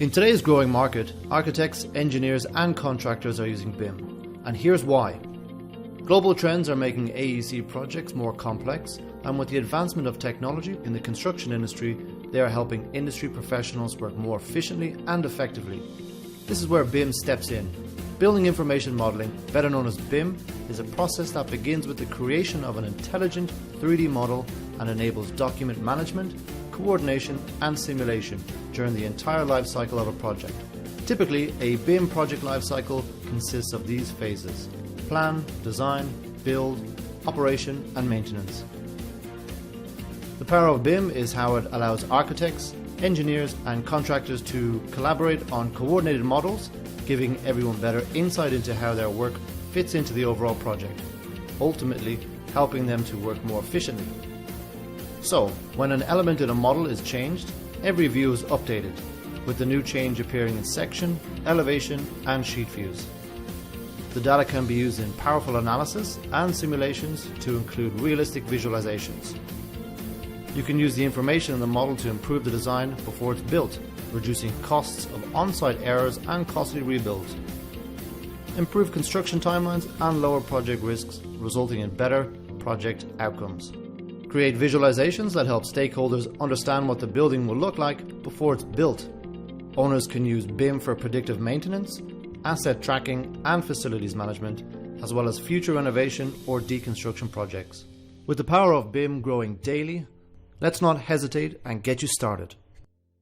In today's growing market, architects, engineers and contractors are using BIM. And here's why. Global trends are making AEC projects more complex, and with the advancement of technology in the construction industry, they are helping industry professionals work more efficiently and effectively. This is where BIM steps in. Building information modeling, better known as BIM, is a process that begins with the creation of an intelligent 3D model and enables document management, coordination and simulation during the entire life cycle of a project. Typically, a BIM project life cycle consists of these phases: plan, design, build, operation and maintenance. The power of BIM is how it allows architects, engineers and contractors to collaborate on coordinated models, giving everyone better insight into how their work fits into the overall project, ultimately helping them to work more efficiently. So, when an element in a model is changed, every view is updated, with the new change appearing in section, elevation and sheet views. The data can be used in powerful analysis and simulations to include realistic visualizations. You can use the information in the model to improve the design before it's built, reducing costs of on-site errors and costly rebuilds. Improve construction timelines and lower project risks, resulting in better project outcomes. Create visualizations that help stakeholders understand what the building will look like before it's built. Owners can use BIM for predictive maintenance, asset tracking and facilities management, as well as future renovation or deconstruction projects. With the power of BIM growing daily, let's not hesitate and get you started.